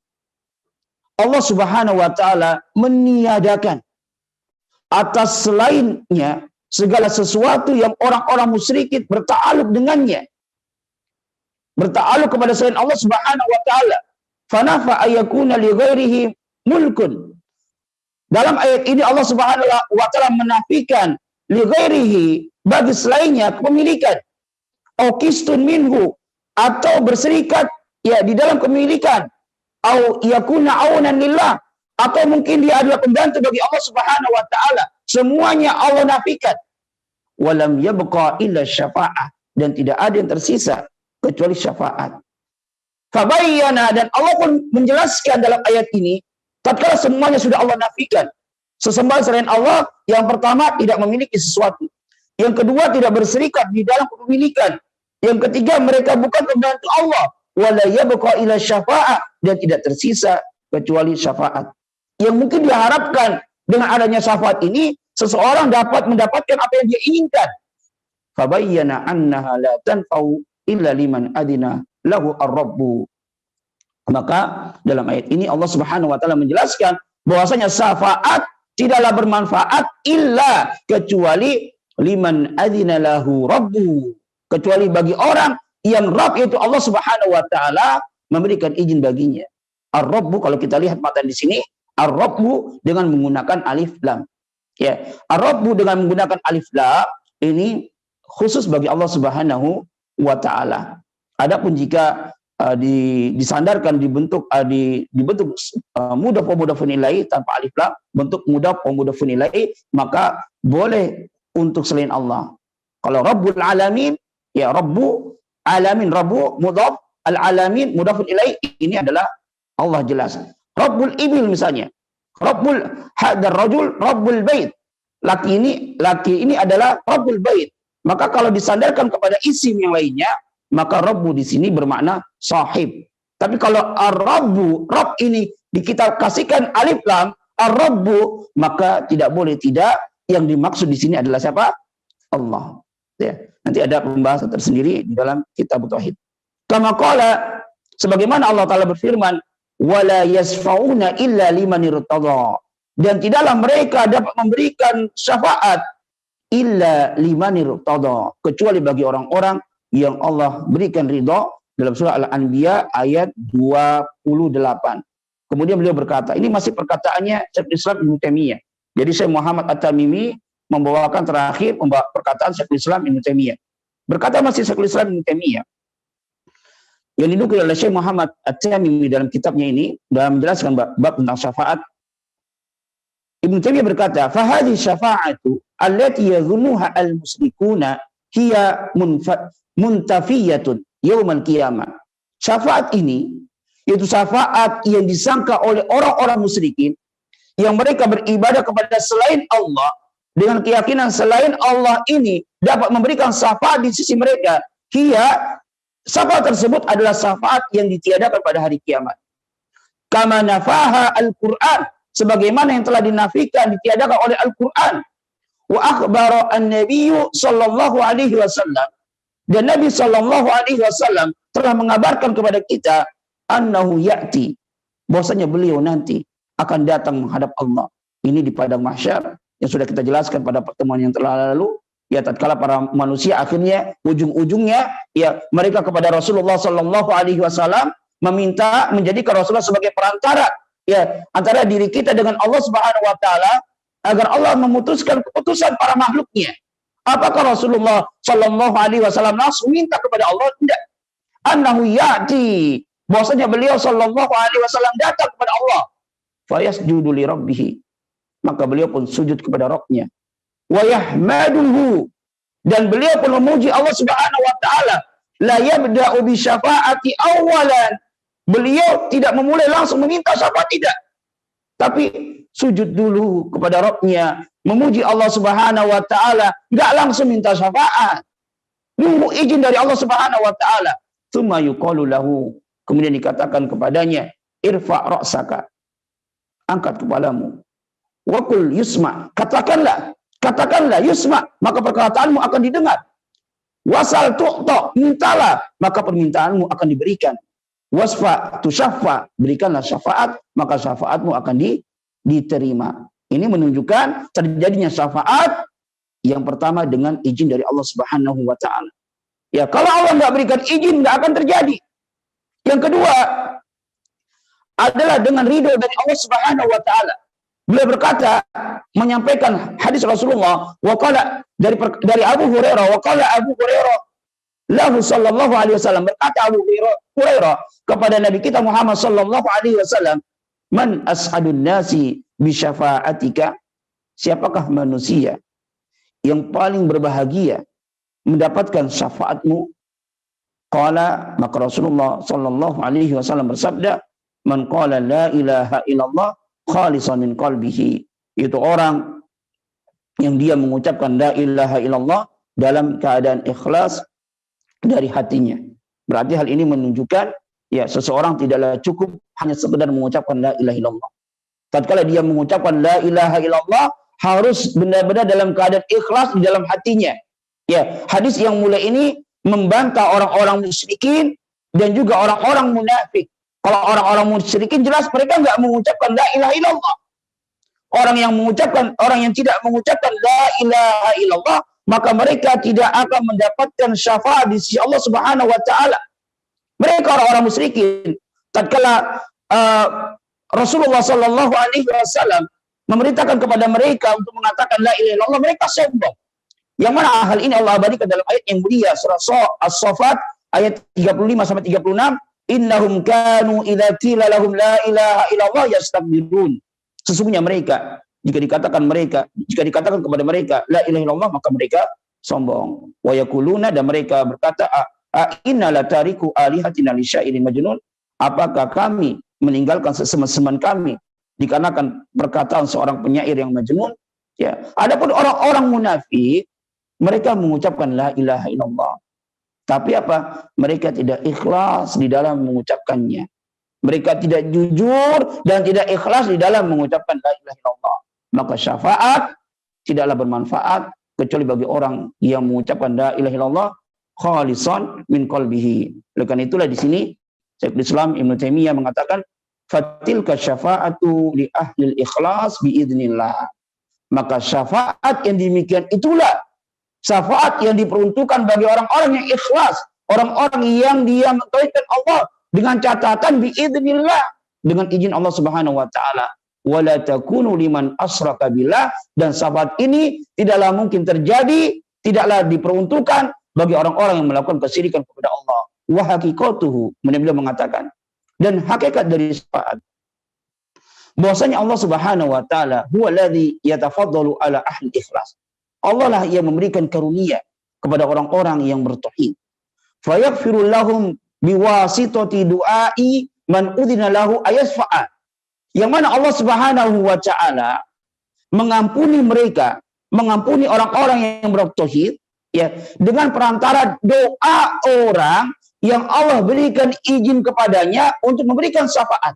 Allah Subhanahu wa taala meniadakan atas selainnya segala sesuatu yang orang-orang musyrikin berta'alluq dengannya, berta'alluq kepada selain Allah Subhanahu wa taala. Fanafa ayakuna li ghairihi mulkun. Dalam ayat ini Allah Subhanahu wa taala menafikan li ghairihi, bagi selainnya kepemilikan, au qistun minhu, atau berserikat ya di dalam kepemilikan, au yakuna aunan lillah, atau mungkin dia adalah pembantu bagi Allah Subhanahu wa taala. Semuanya Allah nafikan. Walam yabqa illa syafa'ah, dan tidak ada yang tersisa kecuali syafaat. Fabayyana, dan Allah pun menjelaskan dalam ayat ini, tatkala semuanya sudah Allah nafikan, sesembahan selain Allah, yang pertama tidak memiliki sesuatu, yang kedua tidak berserikat di dalam kepemilikan, yang ketiga mereka bukan pembantu Allah, wala yabqa illa syafa'ah, dan tidak tersisa kecuali syafaat. Yang mungkin diharapkan dengan adanya syafaat ini, seseorang dapat mendapatkan apa yang dia inginkan. Fabayyana annaha la tanfa'u illa liman adina lahu ar-rabbu. Maka dalam ayat ini Allah Subhanahu wa taala menjelaskan bahwasanya syafaat tidaklah bermanfaat illa kecuali liman adina lahu rabbu, kecuali bagi orang yang Rabb yaitu Allah Subhanahu wa taala memberikan izin baginya. Ar-rabbu kalau kita lihat matan di sini, ar-rabbu dengan menggunakan alif lam. Ya, ar-rabbu dengan menggunakan alif lam ini khusus bagi Allah Subhanahu wa taala. Adapun jika disandarkan dibentuk mudhaf wa mudhafun ilaih tanpa alif lam, bentuk mudhaf wa mudhafun ilaih, maka boleh untuk selain Allah. Kalau Rabbul Alamin, ya Rabbu Alamin, Rabbu mudhaf, al-Alamin mudhafun ilaih, ini adalah Allah jelas. Rabbul Ibil misalnya, Rabbul hadar rajul, Rabbul Bait. Laki ini adalah Rabbul Bait. Maka kalau disandarkan kepada isim yang lainnya, maka Rabbu di sini bermakna sahib. Tapi kalau ar-Rabbu, Rabb ini kita kasihkan alif lam, ar-Rabbu, maka tidak boleh tidak. Yang dimaksud di sini adalah siapa? Allah. Ya. Nanti ada pembahasan tersendiri di dalam kitab tauhid. Kama qala, sebagaimana Allah Taala berfirman, wala yasfauna illa liman irtada. Dan tidaklah mereka dapat memberikan syafaat illa liman irtada, kecuali bagi orang-orang yang Allah berikan ridha, dalam surah Al-Anbiya ayat 28. Kemudian beliau berkata, ini masih perkataannya Syekhul Islam Ibnu Taimiyah. Jadi Syekh Muhammad At-Tamimi membawakan terakhir perkataan Syekhul Islam Ibnu Taimiyah. Berkata masih Syekhul Islam Ibnu Taimiyah yang dinukil oleh Syekh Muhammad At-Tamimi dalam kitabnya ini, dalam menjelaskan bab tentang syafaat, Ibnu Taimiyah berkata, "Fahadhi syafa'atu allati yadhunnuha al-musyrikuna hiya muntafiyatun yaumal qiyamah." Syafaat ini yaitu syafaat yang disangka oleh orang-orang musyrikin yang mereka beribadah kepada selain Allah dengan keyakinan selain Allah ini dapat memberikan syafaat di sisi mereka. Syafaat tersebut adalah syafaat yang ditiadakan pada hari kiamat. Kama nafaha al-Qur'an, sebagaimana yang telah dinafikan ditiadakan oleh Al-Qur'an. Wa akhbara an-nabiyyu sallallahu alaihi wasallam, dan Nabi sallallahu alaihi wasallam telah mengabarkan kepada kita annahu ya'ti, bahwasanya beliau nanti akan datang menghadap Allah. Ini di padang mahsyar yang sudah kita jelaskan pada pertemuan yang telah lalu. Ya, tatkala para manusia akhirnya ujung-ujungnya ya mereka kepada Rasulullah sallallahu alaihi wasallam meminta menjadikan Rasulullah sebagai perantara ya antara diri kita dengan Allah Subhanahu wa taala agar Allah memutuskan keputusan para makhluknya. Apakah Rasulullah sallallahu alaihi wasallam langsung minta kepada Allah? Tidak. Annahu ya'ti, bahwasanya beliau sallallahu alaihi wasallam datang kepada Allah. Fayasjudu li rabbih, maka beliau pun sujud kepada Rabbnya. Wa yahmaduhu, dan beliau pun memuji Allah Subhanahu wa taala. La yabda'u bi syafa'ati awalan, beliau tidak memulai langsung meminta syafaat, tidak, tapi sujud dulu kepada Rabbnya, memuji Allah Subhanahu wa taala, enggak langsung minta syafaat, nunggu izin dari Allah Subhanahu wa taala. Tsumma yuqalu lahu, kemudian dikatakan kepadanya, irfa' ra'saka, angkat kepalamu, wa qul yusma, katakanlah yusma, maka perkataanmu akan didengar. Wasal tu'ta, mintalah, maka permintaanmu akan diberikan. Wasfa tusyaffa, berikanlah syafaat, maka syafaatmu akan diterima. Ini menunjukkan terjadinya syafaat yang pertama dengan izin dari Allah Subhanahu wa taala. Ya, kalau Allah nggak berikan izin, nggak akan terjadi. Yang kedua adalah dengan ridho dari Allah Subhanahu wa taala. Beliau berkata, menyampaikan hadis Rasulullah, waqala dari Abu Hurairah, waqala Abu Hurairah lahu sallallahu alaihi wasallam, berkata Abu Hurairah kepada Nabi kita Muhammad sallallahu alaihi wasallam, man as'adun nasi bi syafa'atika, siapakah manusia yang paling berbahagia mendapatkan syafaatmu? Qala, maka Rasulullah sallallahu alaihi wasallam bersabda, man qala la ilaha illallah khalisan min qalbihi, itu orang yang dia mengucapkan la ilaha illallah dalam keadaan ikhlas dari hatinya. Berarti hal ini menunjukkan ya seseorang tidaklah cukup hanya sekedar mengucapkan la ilaha illallah. Tatkala dia mengucapkan la ilaha illallah harus benar-benar dalam keadaan ikhlas di dalam hatinya. Ya, hadis yang mulia ini membantah orang-orang musyrikin dan juga orang-orang munafik. Kalau orang-orang musyrikin jelas mereka nggak mengucapkan la ilaha illallah. Orang yang tidak mengucapkan la ilaha illallah, maka mereka tidak akan mendapatkan syafaat di sisi Allah Subhanahu wa taala. Mereka orang-orang musyrikin. Tatkala Rasulullah sallallahu alaihi wasallam memerintahkan kepada mereka untuk mengatakan la ilaha illallah, mereka sombong. Yang mana hal ini Allah abadikan dalam ayat yang mulia surah As-Saffat ayat 35 sampai 36, innahum kanu idza qila lahum la ilaha illallah yastakbirun. Sesungguhnya mereka jika dikatakan kepada mereka la ilaha illallah, maka mereka sombong. Wa yaquluna, dan mereka berkata, inna la tariku alihatina li syairin majnun. Apakah kami meninggalkan sesembahan kami dikarenakan perkataan seorang penyair yang majnun? Ya. Adapun orang-orang munafik, mereka mengucapkan la ilaha illallah. Tapi apa? Mereka tidak ikhlas di dalam mengucapkannya. Mereka tidak jujur dan tidak ikhlas di dalam mengucapkan la ilaha illallah. Maka syafaat tidaklah bermanfaat kecuali bagi orang yang mengucapkan la ilaha illallah khalisan min qalbihi. Oleh karena itulah di sini Syekhul Islam Ibnu Taimiyah mengatakan fatilka syafa'atu li ahlil ikhlas biidznillah. Maka syafaat yang demikian itulah syafaat yang diperuntukkan bagi orang-orang yang ikhlas, orang-orang yang dia mentauhidkan Allah dengan catatan biidznillah, dengan izin Allah Subhanahu wa taala. Wala takunu liman asyraka billah, dan syafaat ini tidaklah mungkin terjadi, tidaklah diperuntukkan bagi orang-orang yang melakukan kesyirikan kepada Allah. Wa haqiqatuhu, beliau mengatakan, dan hakikat dari syafaat bahwasanya Allah Subhanahu wa taala huwa alladzi yatafaddalu ala ahli ikhlas. Allah lah yang memberikan karunia kepada orang-orang yang bertauhid. Fa yaghfiru lahum biwasitati du'ai man udzina lahu ayasfa'a. Yang mana Allah Subhanahu wa taala mengampuni mereka, mengampuni orang-orang yang bertauhid ya, dengan perantara doa orang yang Allah berikan izin kepadanya untuk memberikan syafaat.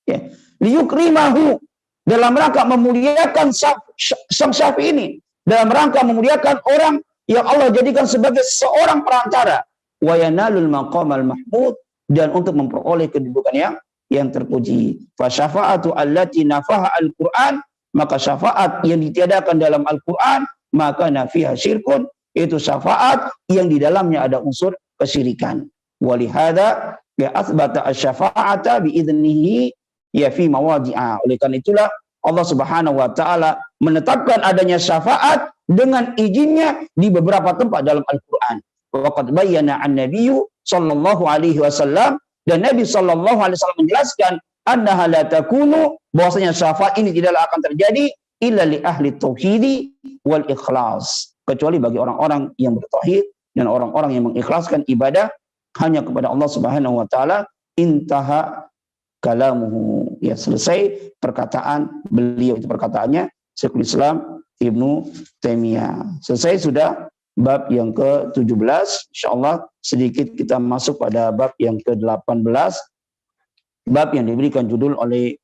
Ya, liyukrimahu, dalam rangka memuliakan sang syafi ini, dalam rangka memuliakan orang yang Allah jadikan sebagai seorang perantara, wa yanalul maqamal mahmud, dan untuk memperoleh kedudukan yang terpuji. Fa syafa'atu allati nafaha al-Qur'an, maka syafaat yang ditiadakan dalam Al-Qur'an, maka nafiha syirkun, itu syafaat yang di dalamnya ada unsur kesyirikan. Walihada ya athbata asy-syafa'ata biidnihi ya fi mawadi'a. Oleh karena itulah Allah Subhanahu wa taala menetapkan adanya syafaat dengan izinnya di beberapa tempat dalam Al-Qur'an. Waqad bayyana an-nabiyyu sallallahu alaihi wasallam, dan Nabi sallallahu alaihi wasallam menjelaskan annaha la takunu, bahwasanya syafaat ini tidaklah akan terjadi illa li ahli tauhidi wal ikhlas, kecuali bagi orang-orang yang bertauhid dan orang-orang yang mengikhlaskan ibadah hanya kepada Allah Subhanahu wa taala. Intaha kalamuhu, ya selesai perkataan beliau, itu perkataannya Syekhul Islam Ibnu Taimiyah. Selesai sudah bab yang ke-17. Insyaallah sedikit kita masuk pada bab yang ke-18, bab yang diberikan judul oleh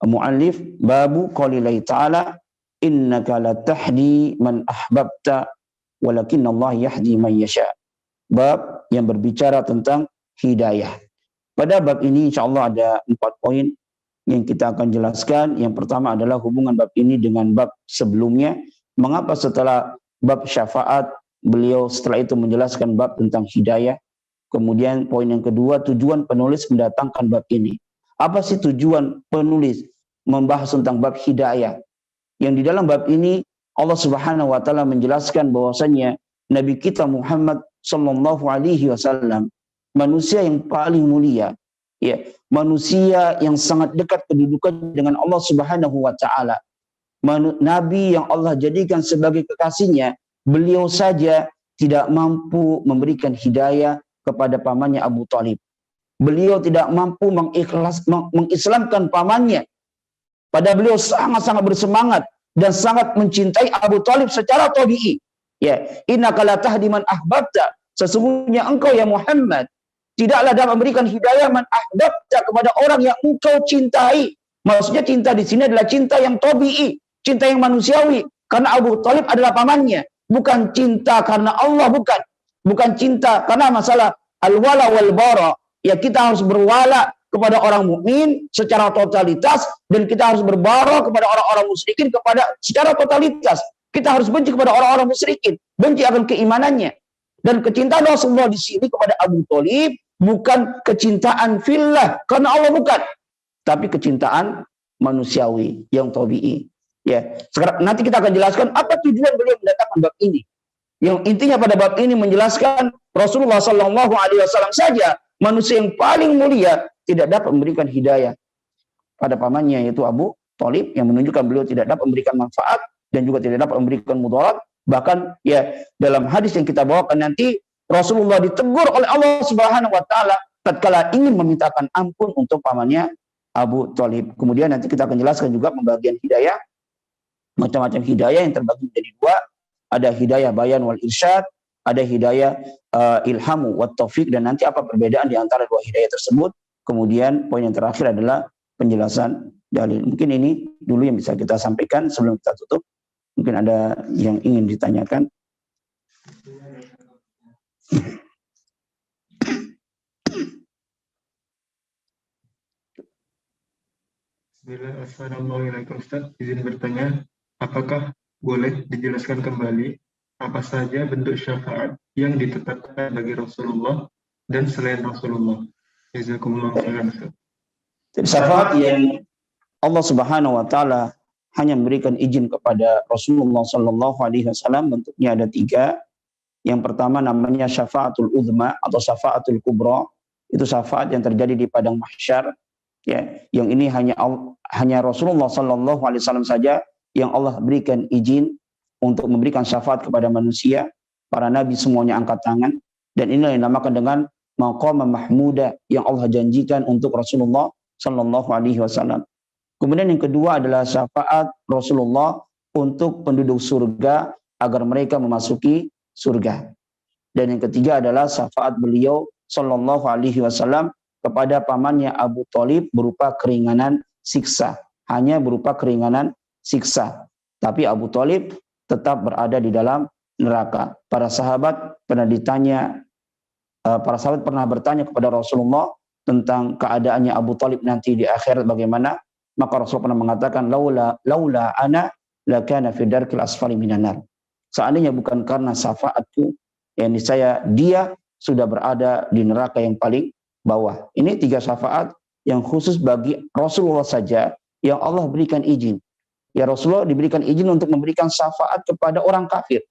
muallif babu qaulillahi ta'ala innaka la tahdi man ahbabta walakinnallaha yahdi man yasha. Bab yang berbicara tentang hidayah. Pada bab ini insyaallah ada 4 poin yang kita akan jelaskan. Yang pertama adalah hubungan bab ini dengan bab sebelumnya. Mengapa setelah bab syafaat beliau setelah itu menjelaskan bab tentang hidayah. Kemudian poin yang kedua, tujuan penulis mendatangkan bab ini. Apa sih tujuan penulis membahas tentang bab hidayah? Yang di dalam bab ini Allah Subhanahu wa taala menjelaskan bahwasanya Nabi kita Muhammad sallallahu alaihi wasallam manusia yang paling mulia, ya, manusia yang sangat dekat kedudukan dengan Allah Subhanahu wa taala. Nabi yang Allah jadikan sebagai kekasihnya, beliau saja tidak mampu memberikan hidayah kepada pamannya Abu Thalib. Beliau tidak mampu mengislamkan pamannya. Padahal beliau sangat-sangat bersemangat dan sangat mencintai Abu Thalib secara tabi'i. Ya, innaka la tahdi man ahbabta, sesungguhnya engkau ya Muhammad tidaklah dapat memberikan hidayah man ahbabta, kepada orang yang engkau cintai. Maksudnya cinta di sini adalah cinta yang tabi'i, cinta yang manusiawi, karena Abu Thalib adalah pamannya. Bukan cinta karena Allah, bukan. bukan cinta karena masalah al-wala wal bara. Ya, kita harus berwala kepada orang mukmin secara totalitas dan kita harus berbara kepada orang-orang musyrikin secara totalitas. Kita harus benci kepada orang-orang musyrikin, benci akan keimanannya. Dan kecintaan Rasulullah di sini kepada Abu Thalib bukan kecintaan fillah karena Allah, bukan, tapi kecintaan manusiawi yang tabi'i. Ya, sekarang nanti kita akan jelaskan apa tujuan beliau mendatangkan bab ini. Yang intinya pada bab ini menjelaskan Rasulullah Shallallahu Alaihi Wasallam saja manusia yang paling mulia tidak dapat memberikan hidayah pada pamannya yaitu Abu Thalib, yang menunjukkan beliau tidak dapat memberikan manfaat dan juga tidak dapat memberikan mudarat. Bahkan ya dalam hadis yang kita bawakan nanti Rasulullah ditegur oleh Allah Subhanahu Wa Taala tatkala ingin memintakan ampun untuk pamannya Abu Thalib. Kemudian nanti kita akan jelaskan juga pembagian hidayah, macam-macam hidayah yang terbagi menjadi dua. Ada hidayah bayan wal irsyad, ada hidayah ilhamu wat taufik, dan nanti apa perbedaan di antara dua hidayah tersebut. Kemudian poin yang terakhir adalah penjelasan dalil. Mungkin ini dulu yang bisa kita sampaikan sebelum kita tutup. Mungkin ada yang ingin ditanyakan. Bismillah, Assalamualaikum Ustaz. Izin bertanya, apakah boleh dijelaskan kembali apa saja bentuk syafaat yang ditetapkan bagi Rasulullah dan selain Rasulullah? Jazakumullah khairan, Ustaz. Syafaat yang Allah Subhanahu Wa Taala hanya memberikan izin kepada Rasulullah Sallallahu Alaihi Wasallam, bentuknya ada tiga. Yang pertama namanya syafaatul uzma atau syafaatul kubra. Itu syafaat yang terjadi di padang mahsyar. Ya, yang ini hanya Rasulullah Sallallahu Alaihi Wasallam saja yang Allah berikan izin untuk memberikan syafaat kepada manusia. Para nabi semuanya angkat tangan, dan inilah yang dinamakan dengan maqam mahmuda yang Allah janjikan untuk Rasulullah Sallallahu Alaihi Wasallam. Kemudian yang kedua adalah syafaat Rasulullah untuk penduduk surga agar mereka memasuki surga. Dan yang ketiga adalah syafaat beliau Sallallahu Alaihi Wasallam kepada pamannya Abu Thalib berupa keringanan siksa, hanya berupa keringanan siksa. Tapi Abu Thalib tetap berada di dalam neraka. Para sahabat pernah bertanya kepada Rasulullah tentang keadaannya Abu Thalib nanti di akhirat bagaimana. Maka Rasul pernah mengatakan laula ana lakana fi darkil asfali minan nar. Seandainya bukan karena syafaatku, yakni dia sudah berada di neraka yang paling bawah. Ini tiga syafaat yang khusus bagi Rasulullah saja yang Allah berikan izin. Ya, Rasulullah diberikan izin untuk memberikan syafaat kepada orang kafir.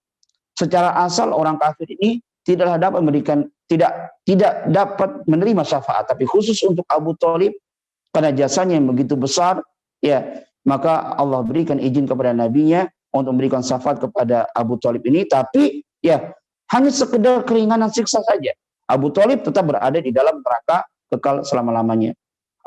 Secara asal orang kafir ini tidak dapat menerima syafaat, tapi khusus untuk Abu Thalib karena jasanya yang begitu besar, ya, maka Allah berikan izin kepada nabinya untuk memberikan syafaat kepada Abu Thalib ini, tapi ya hanya sekedar keringanan siksa saja. Abu Thalib tetap berada di dalam neraka kekal selama-lamanya.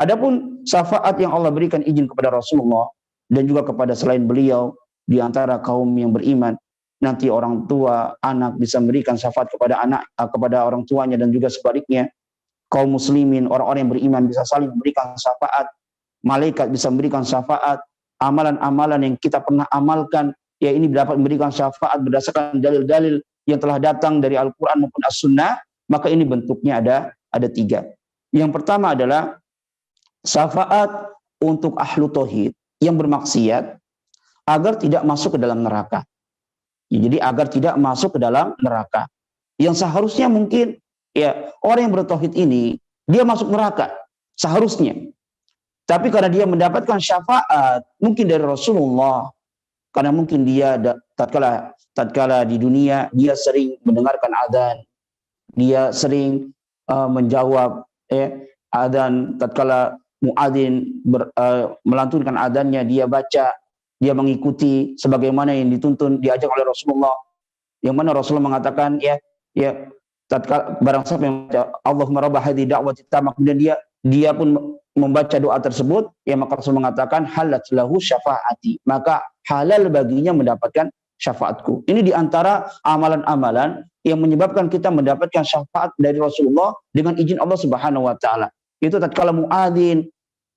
Adapun syafaat yang Allah berikan izin kepada Rasulullah dan juga kepada selain beliau di antara kaum yang beriman, nanti orang tua, anak bisa memberikan syafaat kepada orang tuanya, dan juga sebaliknya. Kaum muslimin, orang-orang yang beriman bisa saling memberikan syafaat. Malaikat bisa memberikan syafaat. Amalan-amalan yang kita pernah amalkan, ya ini dapat memberikan syafaat berdasarkan dalil-dalil yang telah datang dari Al-Quran maupun As-Sunnah. Maka ini bentuknya ada tiga. Yang pertama adalah syafaat untuk ahlu tauhid yang bermaksiat agar tidak masuk ke dalam neraka. Ya, jadi agar tidak masuk ke dalam neraka. Yang seharusnya mungkin ya orang yang bertauhid ini dia masuk neraka seharusnya, tapi karena dia mendapatkan syafaat mungkin dari Rasulullah, karena mungkin dia tatkala di dunia dia sering mendengarkan adzan, dia sering menjawab adzan, tatkala muadzin melantunkan adzannya dia baca, dia mengikuti sebagaimana yang dituntun diajak oleh Rasulullah, yang mana Rasulullah mengatakan ya tatkala barang siapa yang Allahumma rabb hadhihi da'wati tammah, kemudian dia pun membaca doa tersebut, ya maka Rasul mengatakan halat lahu syafaati, maka halal baginya mendapatkan syafaatku. Ini diantara amalan-amalan yang menyebabkan kita mendapatkan syafaat dari Rasulullah dengan izin Allah Subhanahu Wa Taala. Itu tatkala muadzin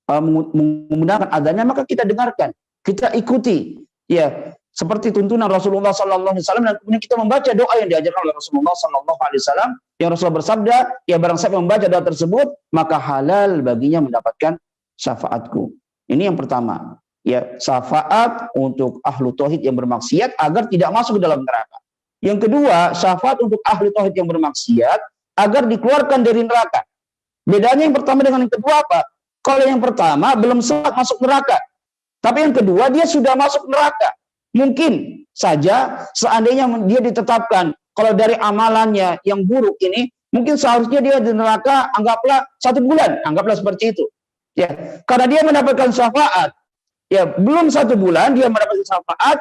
menggunakan adzannya, maka kita dengarkan, kita ikuti, ya seperti tuntunan Rasulullah sallallahu alaihi wasallam, dan kemudian kita membaca doa yang diajarkan oleh Rasulullah sallallahu alaihi wasallam, yang Rasulullah bersabda, ya barang siapa yang membaca doa tersebut maka halal baginya mendapatkan syafaatku. Ini yang pertama, ya, syafaat untuk ahlu tauhid yang bermaksiat agar tidak masuk ke dalam neraka. Yang kedua, syafaat untuk ahlu tauhid yang bermaksiat agar dikeluarkan dari neraka. Bedanya yang pertama dengan yang kedua apa? Kalau yang pertama belum sempat masuk neraka, tapi yang kedua dia sudah masuk neraka. Mungkin saja seandainya dia ditetapkan kalau dari amalannya yang buruk ini, mungkin seharusnya dia di neraka anggaplah 1 bulan, anggaplah seperti itu. Ya, karena dia mendapatkan syafaat, ya belum 1 bulan dia mendapatkan syafaat,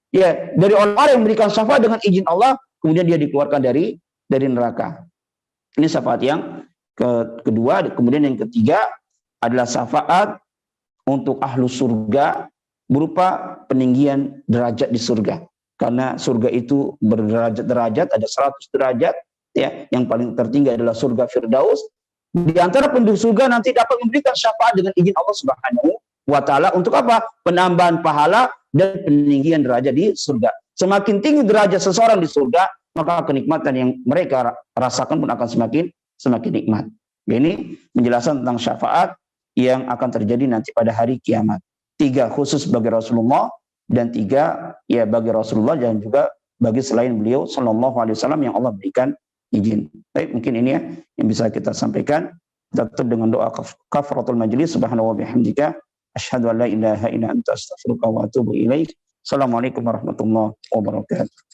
ya dari orang-orang yang memberikan syafaat dengan izin Allah, kemudian dia dikeluarkan dari neraka. Ini syafaat yang kedua. Kemudian yang ketiga adalah syafaat untuk ahlu surga berupa peninggian derajat di surga. Karena surga itu berderajat-derajat, ada 100 derajat, ya. Yang paling tertinggi adalah surga Firdaus. Di antara penduduk surga nanti dapat memberikan syafaat dengan izin Allah Subhanahu wa taala untuk apa? Penambahan pahala dan peninggian derajat di surga. Semakin tinggi derajat seseorang di surga, maka kenikmatan yang mereka rasakan pun akan semakin nikmat. Ini penjelasan tentang syafaat yang akan terjadi nanti pada hari kiamat. 3 khusus bagi Rasulullah, dan 3 ya bagi Rasulullah dan juga bagi selain beliau sallallahu alaihi wasallam yang Allah berikan izin. Baik, mungkin ini ya yang bisa kita sampaikan. Kita tutup dengan doa kafaratul majlis. Subhanahu wa bihamdika asyhadu an la ilaha illa anta astaghfiruka wa atubu ilaik. Assalamualaikum warahmatullahi wabarakatuh.